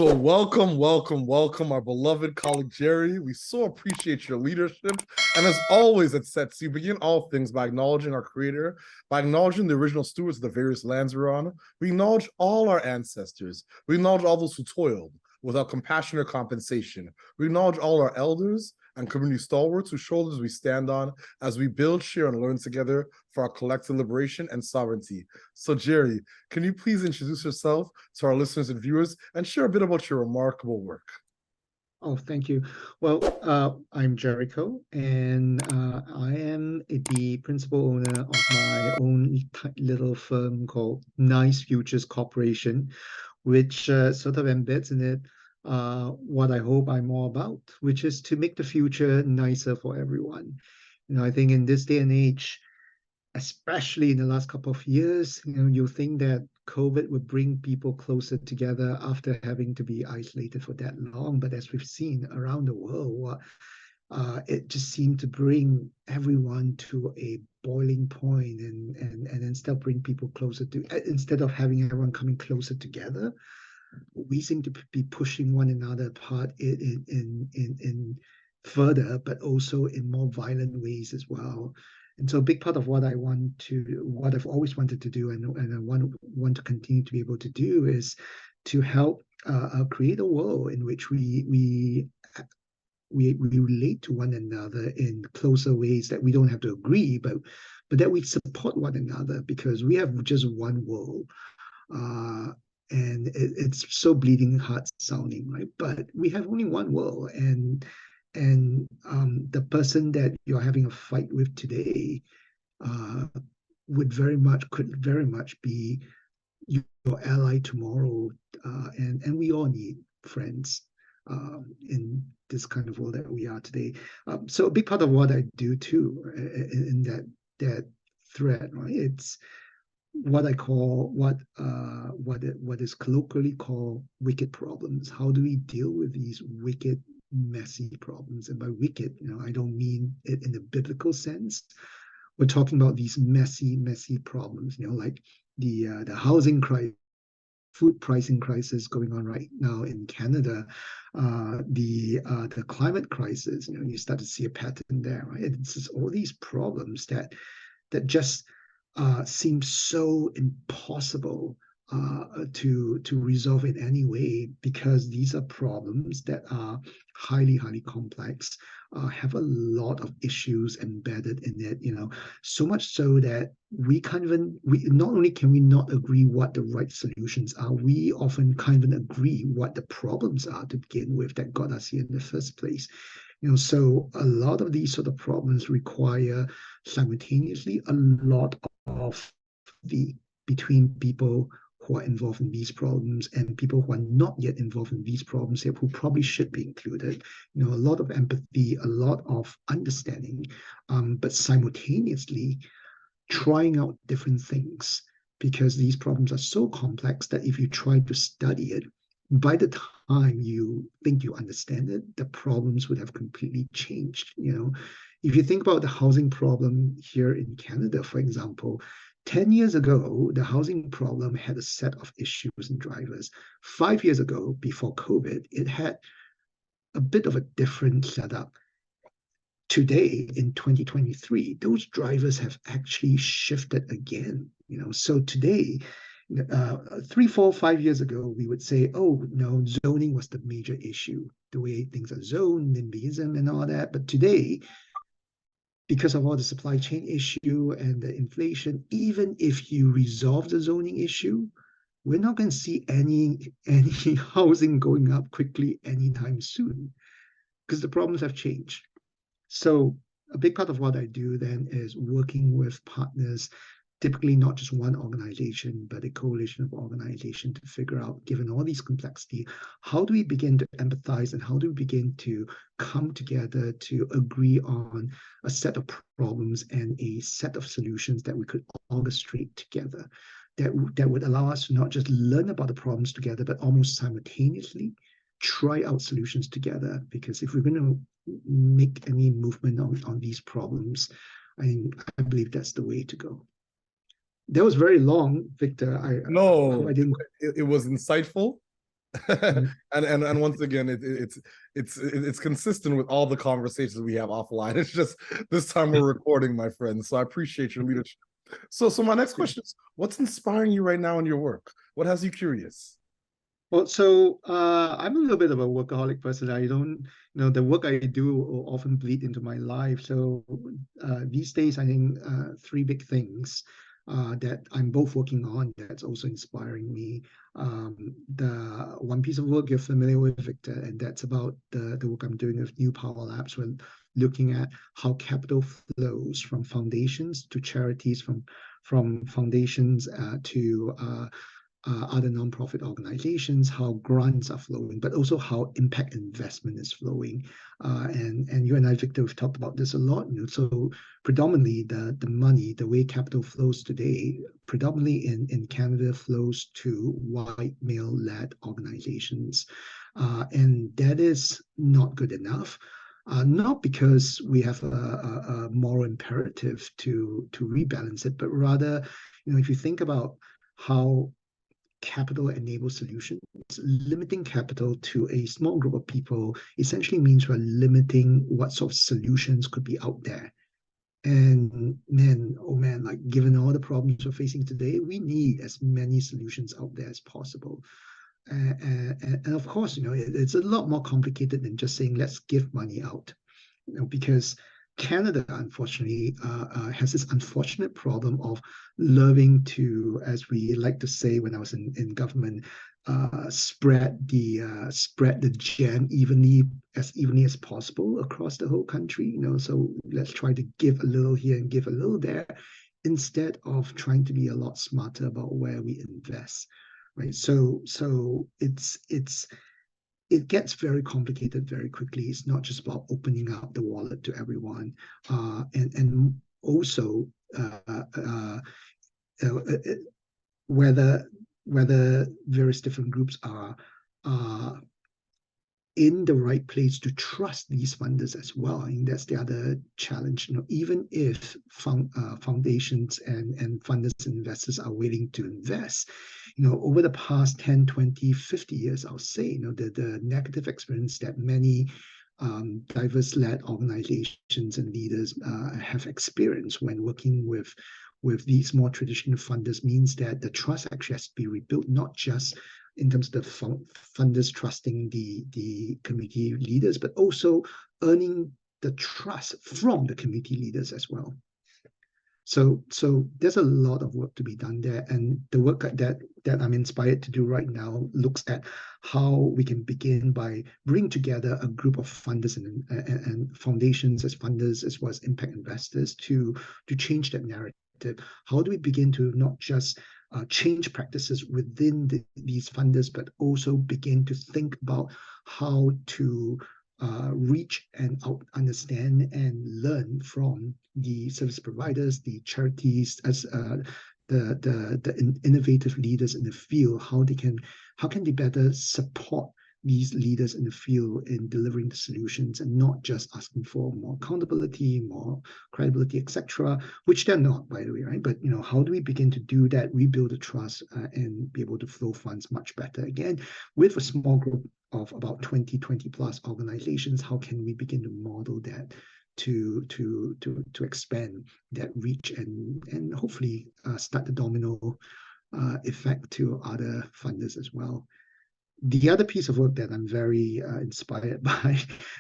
So welcome, our beloved colleague Jerry. We so appreciate your leadership. And as always at Setsi, we begin all things by acknowledging our creator, by acknowledging the original stewards of the various lands we're on. We acknowledge all our ancestors. We acknowledge all those who toiled without compassion or compensation. We acknowledge all our elders and community stalwarts whose shoulders we stand on as we build, share, and learn together for our collective liberation and sovereignty. So, Jerry, can you please introduce yourself to our listeners and viewers and share a bit about your remarkable work? Oh, thank you. Well, I'm Jericho, and I am the principal owner of my own little firm called Nice Futures Corporation, which sort of embeds in it what I hope I'm all about, which is to make the future nicer for everyone. I think in this day and age, especially in the last couple of years, you think that COVID would bring people closer together after having to be isolated for that long. But as we've seen around the world, it just seemed to bring everyone to a boiling point and instead bring people closer to, instead of having everyone coming closer together, we seem to be pushing one another apart in further, but also in more violent ways as well. And so a big part of what what I've always wanted to do, and I want to continue to be able to do, is to help create a world in which we relate to one another in closer ways, that we don't have to agree, but that we support one another, because we have just one world. And it's so bleeding heart sounding, right? But we have only one world, and the person that you're having a fight with today uh, could very much be your ally tomorrow, and we all need friends in this kind of world that we are today. So a big part of what I do too, in that thread, right? It's what I call what is colloquially called wicked problems. How do we deal with these wicked, messy problems? And by wicked, I don't mean it in the biblical sense. We're talking about these messy problems, like the housing crisis, food pricing crisis going on right now in Canada, the climate crisis. You start to see a pattern there, right? It's just all these problems that just seems so impossible to resolve in any way, because these are problems that are highly complex, have a lot of issues embedded in it, so much so that we can't even, we not only can we not agree what the right solutions are, we often can't even agree what the problems are to begin with that got us here in the first place. So a lot of these sort of problems require simultaneously a lot of the between people who are involved in these problems and people who are not yet involved in these problems, who probably should be included. A lot of empathy, a lot of understanding, but simultaneously trying out different things, because these problems are so complex that if you try to study it, by the time you think you understand it, the problems would have completely changed. If you think about the housing problem here in Canada, for example, 10 years ago, the housing problem had a set of issues and drivers. 5 years ago, before COVID, it had a bit of a different setup. Today, in 2023, those drivers have actually shifted again. So today, 3, 4, 5 years ago, we would say, oh, no, zoning was the major issue, the way things are zoned, NIMBYism and all that. But today, because of all the supply chain issue and the inflation, even if you resolve the zoning issue, we're not going to see any housing going up quickly anytime soon, because the problems have changed. So a big part of what I do then is working with partners, typically not just one organization, but a coalition of organizations, to figure out, given all these complexity, how do we begin to empathize and how do we begin to come together to agree on a set of problems and a set of solutions that we could orchestrate together, that would allow us to not just learn about the problems together, but almost simultaneously try out solutions together. Because if we're going to make any movement on these problems, I believe that's the way to go. That was very long, Victor. I No, hope I didn't. it was insightful. Yeah. And once again, it's consistent with all the conversations we have offline. It's just this time we're recording, my friends. So I appreciate your leadership. So my next question is, what's inspiring you right now in your work? What has you curious? Well, so I'm a little bit of a workaholic person. I don't, the work I do will often bleed into my life. So these days, I think three big things that I'm both working on that's also inspiring me. The one piece of work you're familiar with, Victor, and that's about the work I'm doing with New Power Labs. We're looking at how capital flows from foundations to charities, from foundations to other nonprofit organizations, how grants are flowing, but also how impact investment is flowing. And you and I, Victor, we've talked about this a lot. So predominantly the money, the way capital flows today, predominantly in Canada, flows to white male-led organizations, and that is not good enough. Not because we have a moral imperative to rebalance it, but rather, if you think about how capital enabled solutions. Limiting capital to a small group of people essentially means we're limiting what sort of solutions could be out there. And man, oh man, like given all the problems we're facing today, we need as many solutions out there as possible. And of course, it's a lot more complicated than just saying let's give money out, because Canada, unfortunately, has this unfortunate problem of loving to, as we like to say when I was in government, spread the jam evenly as possible across the whole country. So let's try to give a little here and give a little there, instead of trying to be a lot smarter about where we invest. Right. So it gets very complicated very quickly. It's not just about opening up the wallet to everyone, and also whether various different groups are in the right place to trust these funders as well. And that's the other challenge. Even if foundations and funders and investors are willing to invest, over the past 10, 20, 50 years, I'll say, the negative experience that many diverse-led organizations and leaders have experienced when working with these more traditional funders means that the trust actually has to be rebuilt, not just in terms of the funders trusting the community leaders, but also earning the trust from the community leaders as well. So there's a lot of work to be done there, and the work that I'm inspired to do right now looks at how we can begin by bringing together a group of funders and foundations as funders as well as impact investors to change that narrative. How do we begin to not just change practices within these funders, but also begin to think about how to reach and understand and learn from the service providers, the charities, as the innovative leaders in the field, how can they better support these leaders in the field in delivering the solutions, and not just asking for more accountability, more credibility, etc., which they're not, by the way, right? But how do we begin to do that, rebuild the trust, and be able to flow funds much better again with a small group of about 20 plus organizations? How can we begin to model that to expand that reach and hopefully start the domino effect to other funders as well? The other piece of work that I'm very inspired by,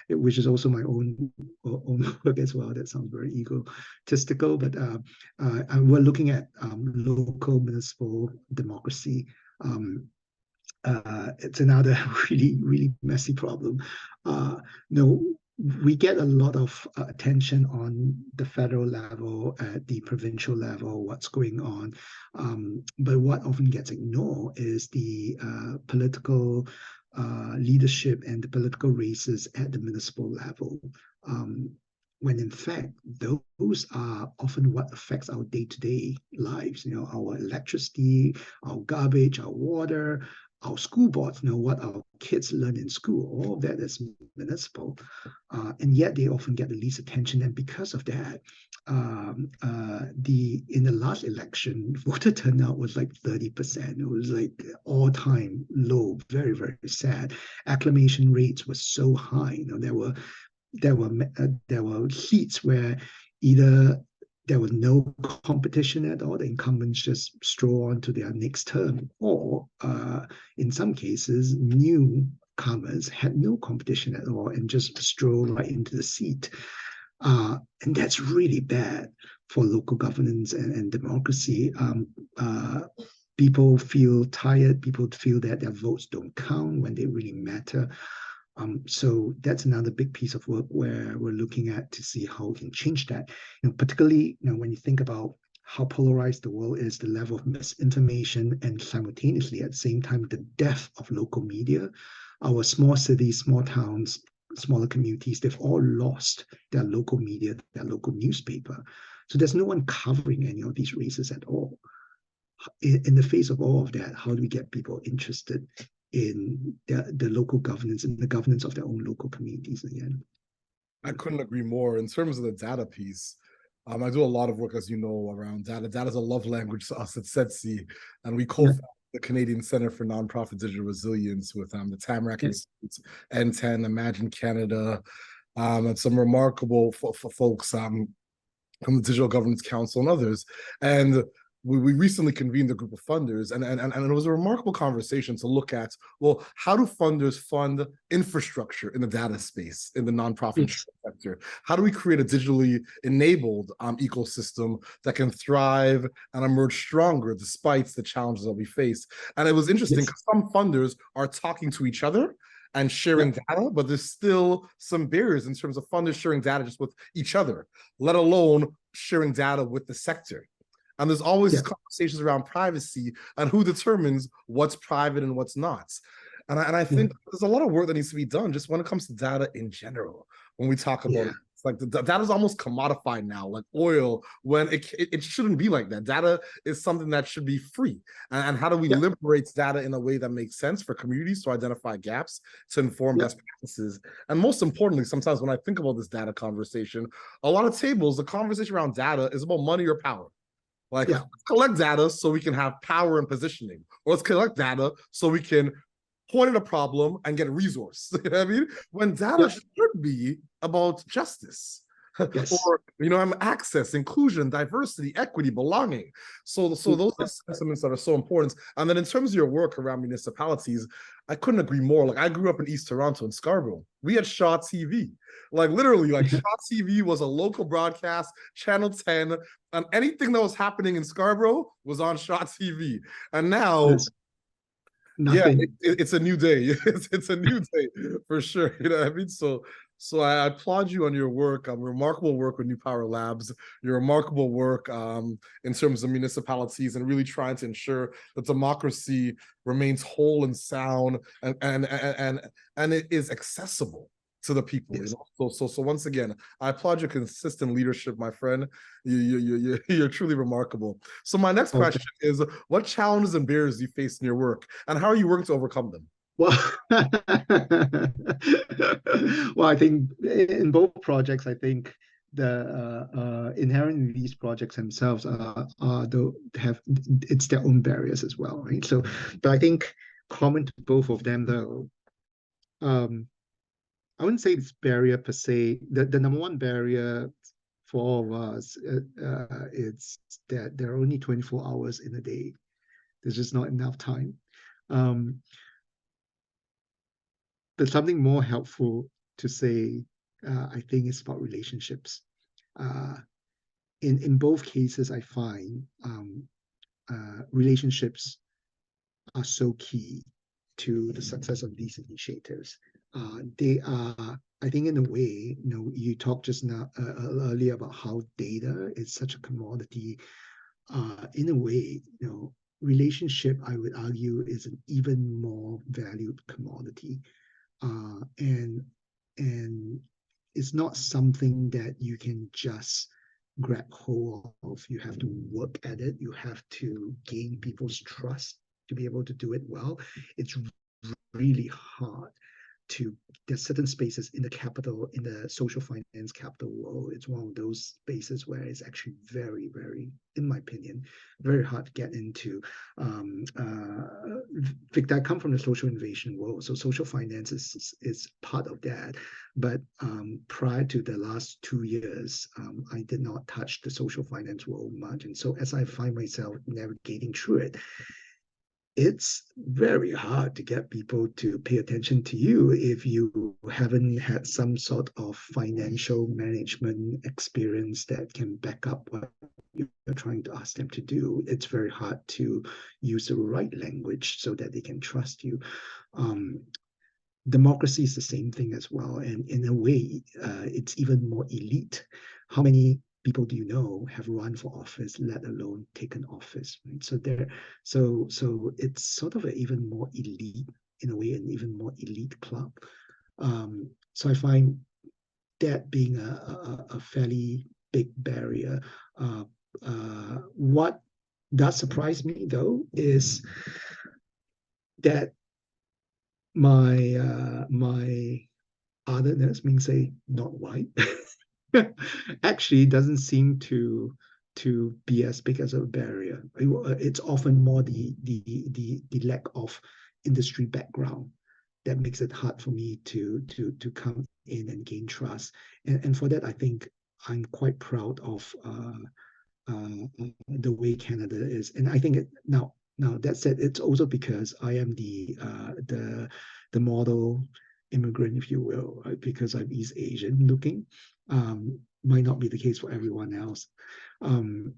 which is also my own work as well, that sounds very egotistical, but we're looking at local municipal democracy. It's another really messy problem. No, we get a lot of attention on the federal level, at the provincial level, what's going on. But what often gets ignored is the political leadership and the political races at the municipal level. When in fact, those are often what affects our day-to-day lives, our electricity, our garbage, our water, our school boards know what our kids learn in school. All of that is municipal, and yet they often get the least attention. And because of that, the in the last election, voter turnout was like 30%. It was like all-time low, very, very sad. Acclamation rates were so high. There were seats where either there was no competition at all, the incumbents just stroll on to their next term, or in some cases, newcomers had no competition at all and just stroll right into the seat. And that's really bad for local governance and democracy. People feel tired. People feel that their votes don't count when they really matter. So that's another big piece of work where we're looking at to see how we can change that. Particularly, when you think about how polarized the world is, the level of misinformation, and simultaneously at the same time the death of local media. Our small cities, small towns, smaller communities, they've all lost their local media, their local newspaper. So there's no one covering any of these races at all. In the face of all of that, how do we get people interested in the local governance and the governance of their own local communities again? I couldn't agree more. In terms of the data piece, I do a lot of work, as you know, around data. Data is a love language to us at Setsi, and we co-founded the Canadian Center for Nonprofit Digital Resilience with the Tamarack Institute, N10, Imagine Canada, and some remarkable folks from the Digital Governance Council and others. And we recently convened a group of funders, and it was a remarkable conversation to look at, well, how do funders fund infrastructure in the data space, in the nonprofit sector? How do we create a digitally enabled ecosystem that can thrive and emerge stronger despite the challenges that we face? And it was interesting because some funders are talking to each other and sharing data, but there's still some barriers in terms of funders sharing data just with each other, let alone sharing data with the sector. And there's always conversations around privacy and who determines what's private and what's not. And I think there's a lot of work that needs to be done just when it comes to data in general. When we talk about it, it's like the data is almost commodified now, like oil, when it shouldn't be like that. Data is something that should be free. And how do we liberate data in a way that makes sense for communities to identify gaps, to inform best practices? And most importantly, sometimes when I think about this data conversation, a lot of tables, the conversation around data is about money or power. Like, let's collect data so we can have power and positioning, or let's collect data so we can point at a problem and get a resource. You know what I mean? When data should be about justice, or access, inclusion, diversity, equity, belonging. So those are sentiments that are so important. And then in terms of your work around municipalities, I couldn't agree more. Like, I grew up in East Toronto in Scarborough. We had Shaw TV. Like, literally, like Shaw TV was a local broadcast, Channel 10, and anything that was happening in Scarborough was on Shaw TV. And now, it's a new day. It's a new day for sure. You know what I mean? So I applaud you on your work, remarkable work with New Power Labs, your remarkable work in terms of municipalities and really trying to ensure that democracy remains whole and sound and it is accessible to the people. So once again, I applaud your consistent leadership, my friend. You're truly remarkable. So my next question is, what challenges and barriers do you face in your work, and how are you working to overcome them? Well, well, I think in both projects, I think the inherent in these projects themselves it's their own barriers as well, right? So, but I think common to both of them, though, I wouldn't say it's barrier per se. The number one barrier for all of us, it's that there are only 24 hours in a day. There's just not enough time. But something more helpful to say, I think, is about relationships. In both cases, I find relationships are so key to the success of these initiatives. They are, I think, in a way, you talked just now earlier about how data is such a commodity. In a way, relationship, I would argue, is an even more valued commodity. And it's not something that you can just grab hold of. You have to work at it. You have to gain people's trust to be able to do it well. It's really hard to there's certain spaces in the capital, in the social finance capital world. It's one of those spaces where it's actually very, very, in my opinion, very hard to get into. I come from the social innovation world, so social finance is part of that. But prior to the last 2 years, I did not touch the social finance world much, and so as I find myself navigating through it, it's very hard to get people to pay attention to you if you haven't had some sort of financial management experience that can back up what you're trying to ask them to do. It's very hard to use the right language so that they can trust you. Um, Democracy is the same thing as well, and in a way, it's even more elite. How many people do you know have run for office, let alone taken office? Right? So it's sort of an even more elite, in a way, an even more elite club. So I find that being a fairly big barrier. What does surprise me though is that my otherness, means say not white, actually doesn't seem to be as big as a barrier. It's often more the lack of industry background that makes it hard for me to come in and gain trust. And for that, I think I'm quite proud of the way Canada is. And I think now that said, it's also because I am the model immigrant, if you will, right? Because I'm East Asian looking. Might not be the case for everyone else. Um,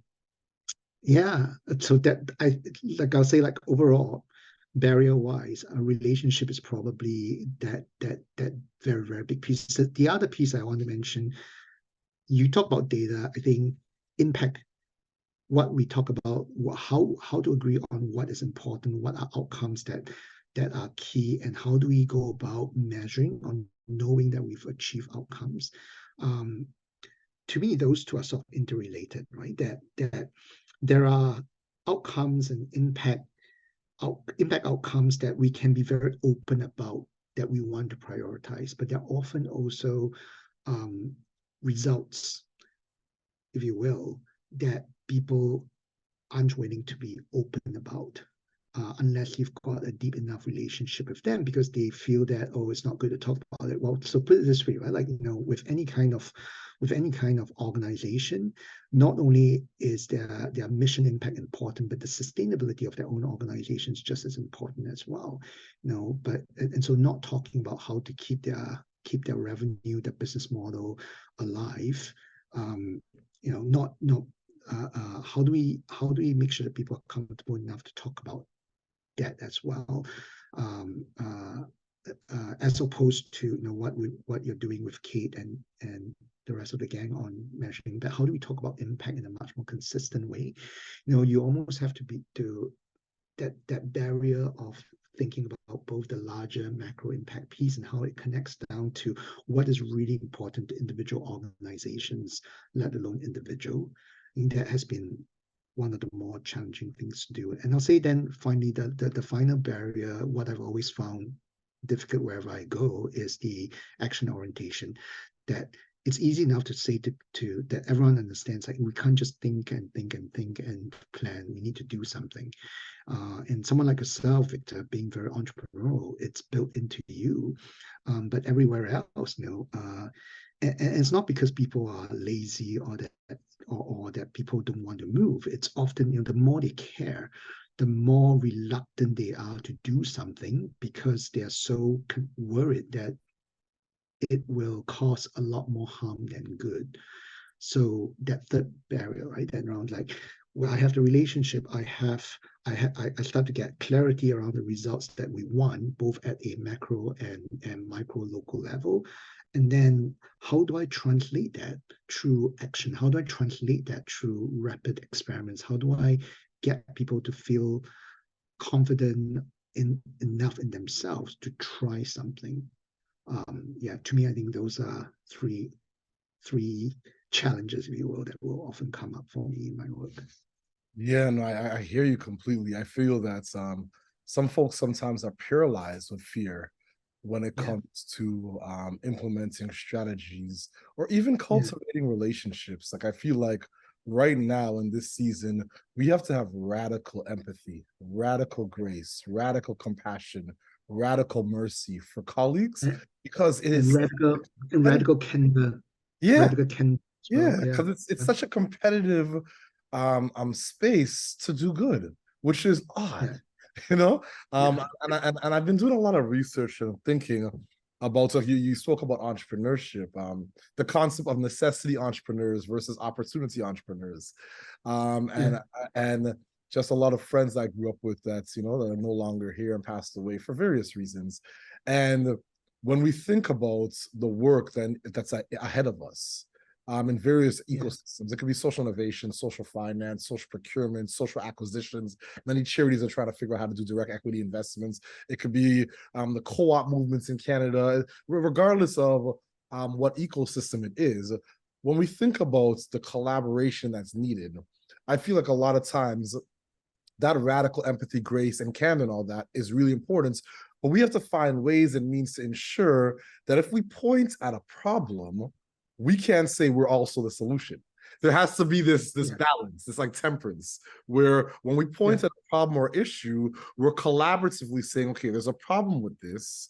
yeah, so that I'll say like overall, barrier wise, a relationship is probably that very, very big piece. The other piece I want to mention, you talk about data, I think impact, what we talk about, how to agree on what is important, what are outcomes that are key, and how do we go about measuring on knowing that we've achieved outcomes. Um, to me, those two are sort of interrelated, right? That there are outcomes and impact outcomes that we can be very open about, that we want to prioritize, but there are often also um, results, if you will, that people aren't willing to be open about, unless you've got a deep enough relationship with them, because they feel that, oh, it's not good to talk about it. Well, so put it this way, right? Like, with any kind of organization, not only is their mission impact important, but the sustainability of their own organization is just as important as well. But and so not talking about how to keep their revenue, their business model alive. Not how do we make sure that people are comfortable enough to talk about that as well, um, as opposed to what you're doing with Kate and the rest of the gang on measuring that. How do we talk about impact in a much more consistent way? You almost have to be to that barrier of thinking about both the larger macro impact piece and how it connects down to what is really important to individual organizations, let alone individual. And that has been one of the more challenging things to do. And I'll say then finally the final barrier, what I've always found difficult wherever I go, is the action orientation. That it's easy enough to say to that everyone understands, like, we can't just think and think and think and plan. We need to do something. And someone like yourself, Victor, being very entrepreneurial, it's built into you. But everywhere else, and it's not because people are lazy or that people don't want to move. It's often, the more they care, the more reluctant they are to do something, because they are so worried that it will cause a lot more harm than good. So that third barrier, right? That around, like, where I have the relationship, I start to get clarity around the results that we want, both at a macro and micro local level. And then how do I translate that through action? How do I translate that through rapid experiments? How do I get people to feel confident enough in themselves to try something? Yeah, to me, I think those are three challenges, if you will, that will often come up for me in my work. Yeah, no, I hear you completely. I feel that some folks sometimes are paralyzed with fear when it Yeah, comes to implementing strategies or even yeah, cultivating relationships. Like I feel like right now in this season, we have to have radical empathy, radical grace, radical compassion, radical mercy for colleagues and, because it and is radical candor, yeah, radical candor as yeah, well. Yeah, because it's such a competitive space to do good, which is odd, yeah, you know. yeah, And I've been doing a lot of research and thinking about so you spoke about entrepreneurship, the concept of necessity entrepreneurs versus opportunity entrepreneurs. Um yeah, and and just a lot of friends I grew up with that, you know, that are no longer here and passed away for various reasons. And when we think about the work then that's ahead of us, in various yeah, ecosystems. It could be social innovation, social finance, social procurement, social acquisitions. Many charities are trying to figure out how to do direct equity investments. It could be the co-op movements in Canada. Regardless of what ecosystem it is, when we think about the collaboration that's needed, I feel like a lot of times that radical empathy, grace, and candor and all that is really important. But we have to find ways and means to ensure that if we point at a problem, we can't say we're also the solution. There has to be this yeah, balance, this like temperance, where when we yeah, point at a problem or issue, we're collaboratively saying, okay, there's a problem with this.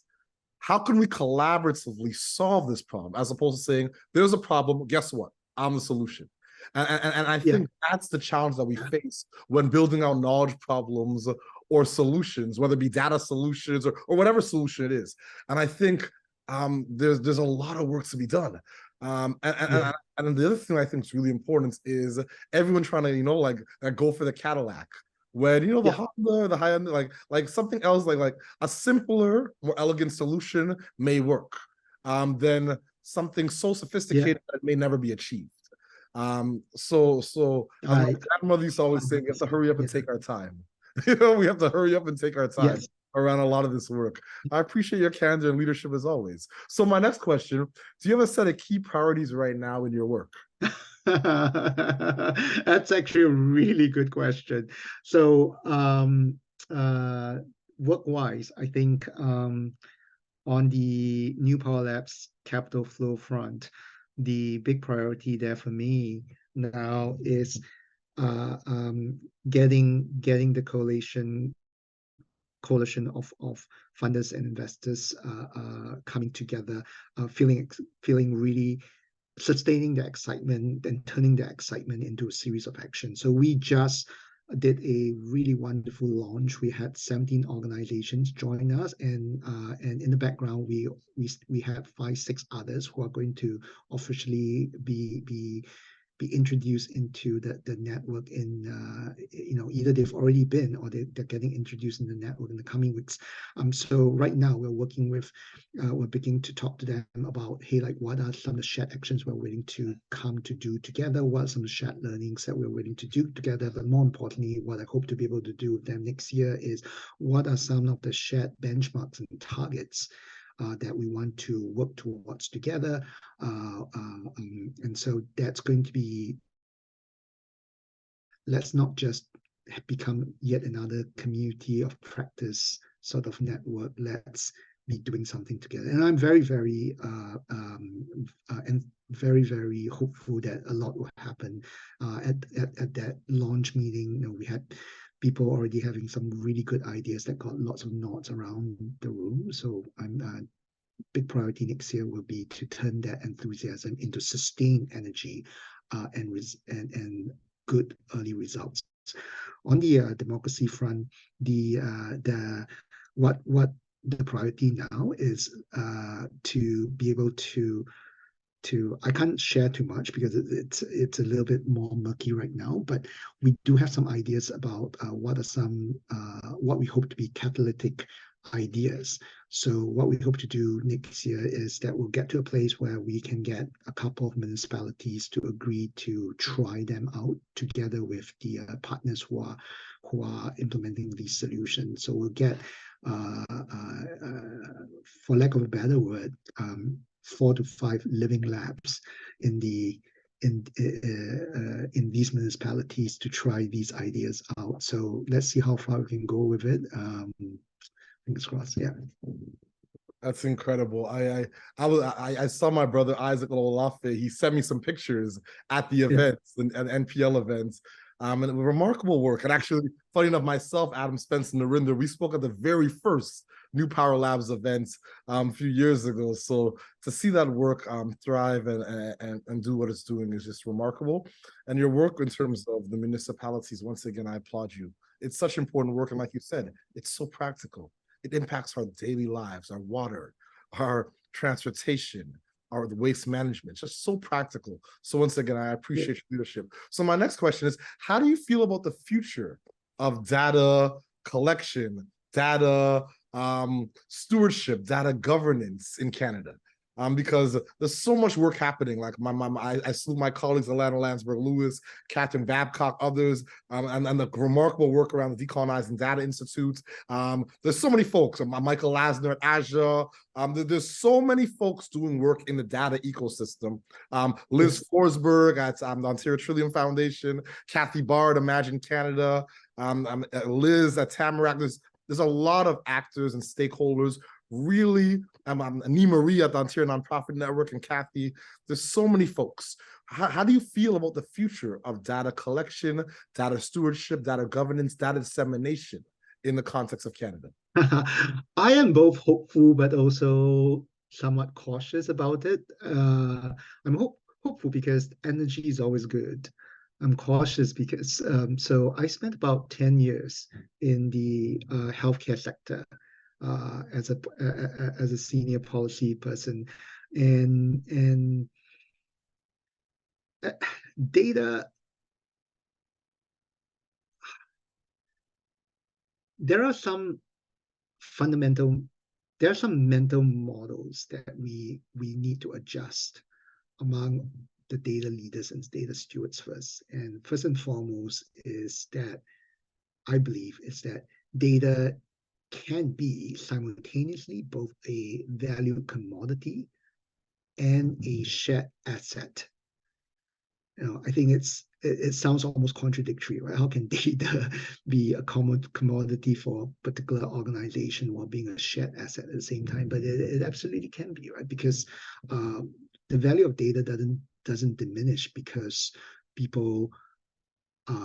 How can we collaboratively solve this problem as opposed to saying there's a problem, guess what, I'm the solution. And I yeah, think that's the challenge that we face when building out knowledge problems or solutions, whether it be data solutions or whatever solution it is. And I think there's a lot of work to be done. yeah, And the other thing I think is really important is everyone trying to, you know, like go for the Cadillac. When you know the yeah, Honda, the high end, like something else, like a simpler, more elegant solution may work than something so yeah. sophisticated that it may never be achieved. So as my I grandmother used to always say, we have to hurry up and yeah, take our time. You know, we have to hurry up and take our time yes. around a lot of this work. I appreciate your candor and leadership as always. So my next question, do you have a set of key priorities right now in your work? That's actually a really good question. So, uh, work-wise, I think on the New Power Labs capital flow front, the big priority there for me now is uh, um, getting the coalition of funders and investors coming together, feeling really sustaining the excitement and turning the excitement into a series of actions. So we just did a really wonderful launch. We had 17 organizations join us, and in the background we had 5, 6 others who are going to officially be introduced into the network in either they've already been or they're getting introduced in the network in the coming weeks. So right now we're working with we're beginning to talk to them about, hey, like what are some of the shared actions we're willing to come to do together, what are some of the shared learnings that we're willing to do together, but more importantly what I hope to be able to do with them next year is what are some of the shared benchmarks and targets that we want to work towards together. And so that's going to be, let's not just become yet another community of practice sort of network. Let's be doing something together. And I'm and very hopeful that a lot will happen at that launch meeting. We had people already having some really good ideas that got lots of nods around the room. So I'm big priority next year will be to turn that enthusiasm into sustained energy and good early results. On the democracy front, the what the priority now is to be able to I can't share too much because it's a little bit more murky right now, but we do have some ideas about what are some what we hope to be catalytic ideas. So what we hope to do next year is that we'll get to a place where we can get a couple of municipalities to agree to try them out together with the partners who are implementing these solutions. So we'll get for lack of a better word, 4 to 5 living labs in the in these municipalities to try these ideas out. So let's see how far we can go with it. Fingers crossed. Yeah. That's incredible. I saw my brother Isaac Ololafe. He sent me some pictures at the events and NPL events. And remarkable work. And actually, funny enough, myself, Adam Spence, and Narinder, we spoke at the very first New Power Labs events a few years ago. So to see that work thrive and do what it's doing is just remarkable. And your work in terms of the municipalities, once again, I applaud you. It's such important work. And like you said, it's so practical. It impacts our daily lives, our water, our transportation, our waste management, just so practical. So once again, I appreciate your leadership. So my next question is, how do you feel about the future of data collection, data stewardship, data governance in Canada? Because there's so much work happening. Like I salute my colleagues, Alana Landsberg Lewis, Catherine Babcock, others, and the remarkable work around the Decolonizing Data Institute. There's so many folks, Michael Lasner at Azure. There's so many folks doing work in the data ecosystem. Liz Forsberg at the Ontario Trillium Foundation, Kathy Bard, Imagine Canada, Liz at Tamarack. There's a lot of actors and stakeholders really, Annie Marie at the Ontario Nonprofit Network, and Kathy, there's so many folks. How do you feel about the future of data collection, data stewardship, data governance, data dissemination in the context of Canada? I am both hopeful, but also somewhat cautious about it. I'm hopeful because energy is always good. I'm cautious because, so I spent about 10 years in the healthcare sector. As a senior policy person, and data. There are some mental models that we need to adjust among the data leaders and data stewards first. And first and foremost is that I believe is that data can be simultaneously both a valued commodity and a shared asset. I think it sounds almost contradictory, right? How can data be a commodity for a particular organization while being a shared asset at the same time? But it absolutely can be, right? Because the value of data doesn't diminish because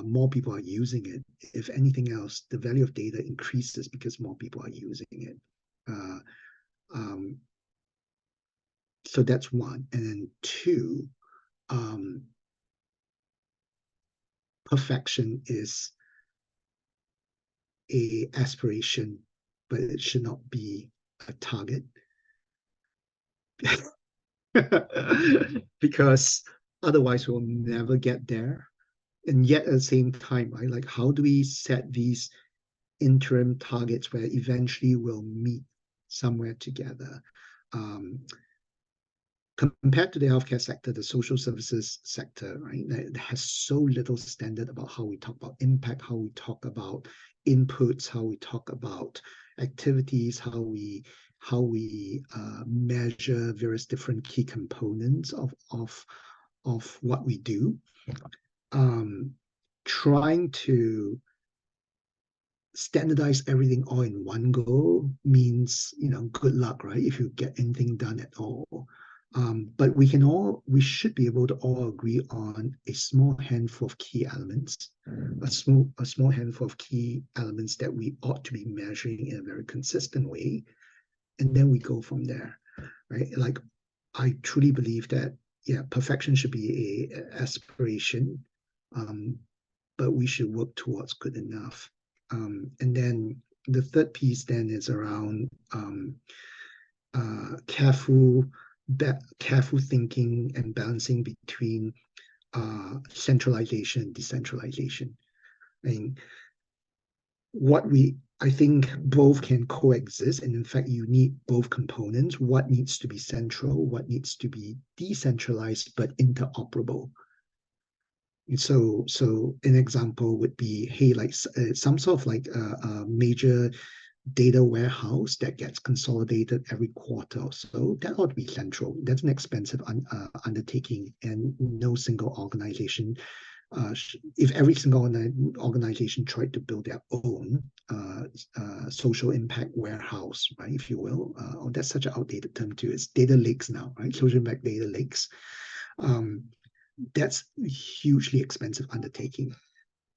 more people are using it. If anything else, the value of data increases because more people are using it. So that's one. And then two, perfection is a aspiration, but it should not be a target. Because otherwise we'll never get there. And yet at the same time, right, like how do we set these interim targets where eventually we'll meet somewhere together? Compared to the healthcare sector, the social services sector, right, that has so little standard about how we talk about impact, how we talk about inputs, how we talk about activities, how we measure various different key components of what we do. Trying to standardize everything all in one go means, good luck, right? If you get anything done at all. But we should be able to all agree on a small handful of key elements, a small handful of key elements that we ought to be measuring in a very consistent way, and then we go from there, right? Like, I truly believe that, yeah, perfection should be a aspiration, but we should work towards good enough. And then the third piece then is around careful thinking and balancing between centralization and decentralization. And I think both can coexist, and in fact, you need both components. What needs to be central, what needs to be decentralized, but interoperable. So an example would be, hey, like some sort of like a major data warehouse that gets consolidated every quarter or so. That ought to be central. That's an expensive undertaking, and no single organization, if every single organization tried to build their own social impact warehouse, right, if you will, that's such an outdated term too. It's data lakes now, right? Social impact data lakes. That's a hugely expensive undertaking.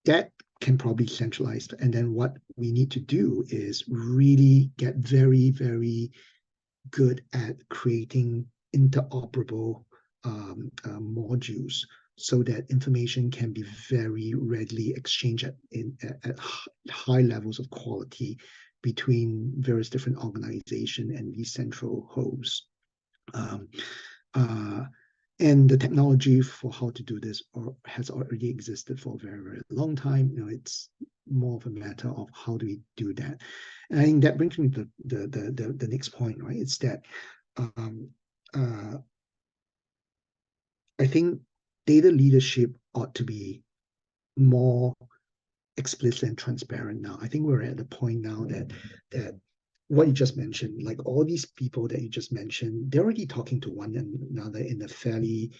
That can probably be centralized. And then what we need to do is really get very, very good at creating interoperable modules so that information can be very readily exchanged at high levels of quality between various different organizations and these central hosts. And the technology for how to do this has already existed for a very, very long time. It's more of a matter of how do we do that. And I think that brings me to the next point, right? It's that I think data leadership ought to be more explicit and transparent now. I think we're at the point now that what you just mentioned, like all these people that you just mentioned, they're already talking to one another in a fairly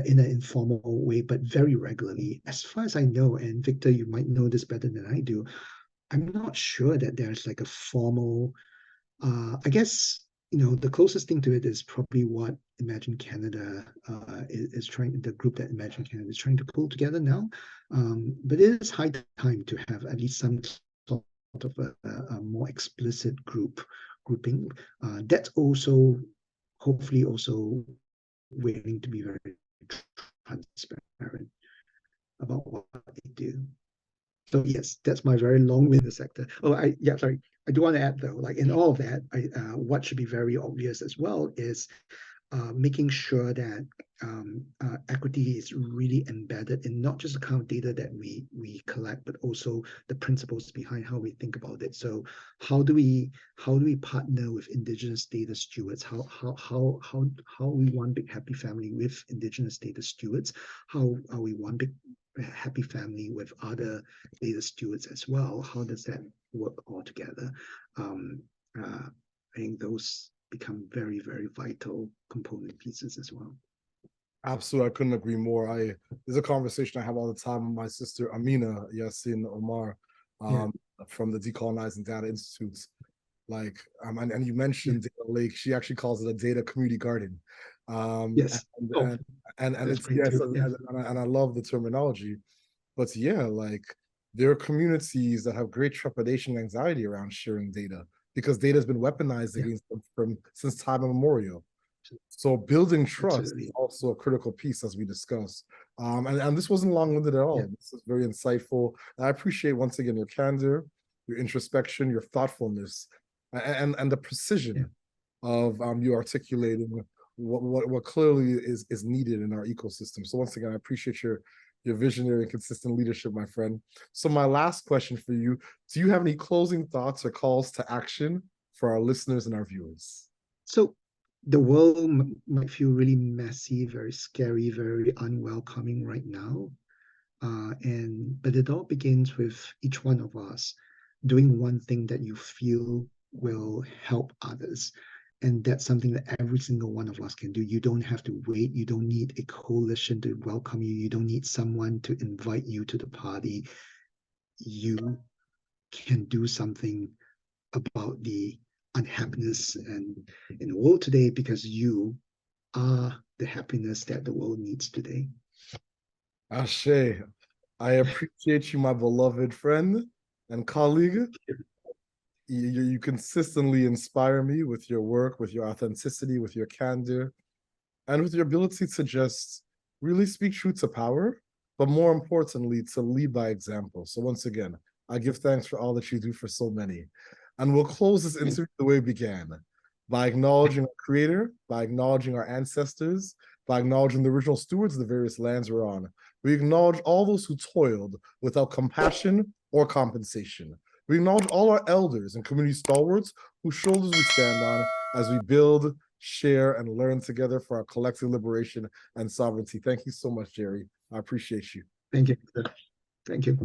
in an informal way, but very regularly. As far as I know, and Victor, you might know this better than I do, I'm not sure that there's like a formal, I guess, the closest thing to it is probably what Imagine Canada is trying, the group that Imagine Canada is trying to pull together now. But it is high time to have at least some sort of a more explicit grouping. That's also hopefully also willing to be very transparent about what they do. So yes, that's my very long-winded sector. Sorry. I do want to add though, like in all of that, what should be very obvious as well is making sure that equity is really embedded in not just the kind of data that we collect, but also the principles behind how we think about it. So how do we partner with Indigenous data stewards? How we one big happy family with Indigenous data stewards? How are we one big happy family with other data stewards as well? How does that work all together? I think those become very, very vital component pieces as well. Absolutely, I couldn't agree more. There's a conversation I have all the time with my sister Amina Yassin Omar from the Decolonizing Data Institutes. Like, and you mentioned Data Lake. She actually calls it a data community garden. Yes. And it's yes, and I love the terminology. But yeah, like there are communities that have great trepidation and anxiety around sharing data because data has been weaponized against them since time immemorial. So building trust is also a critical piece, as we discussed. And this wasn't long-winded at all. This is very insightful. And I appreciate once again your candor, your introspection, your thoughtfulness, and the precision of you articulating what clearly is needed in our ecosystem. So once again, I appreciate your visionary and consistent leadership, my friend. So my last question for you, do you have any closing thoughts or calls to action for our listeners and our viewers? So the world might feel really messy, very scary, very unwelcoming right now. But it all begins with each one of us doing one thing that you feel will help others. And that's something that every single one of us can do. You don't have to wait. You don't need a coalition to welcome you. You don't need someone to invite you to the party. You can do something about the unhappiness and in the world today because you are the happiness that the world needs today. Ashe, I appreciate you, my beloved friend and colleague. You consistently inspire me with your work, with your authenticity, with your candor, and with your ability to just really speak truth to power, but more importantly, to lead by example. So once again, I give thanks for all that you do for so many. And we'll close this interview the way it began, by acknowledging our creator, by acknowledging our ancestors, by acknowledging the original stewards of the various lands we're on. We acknowledge all those who toiled without compassion or compensation. We acknowledge all our elders and community stalwarts whose shoulders we stand on as we build, share, and learn together for our collective liberation and sovereignty. Thank you so much, Jerry. I appreciate you. Thank you. Thank you.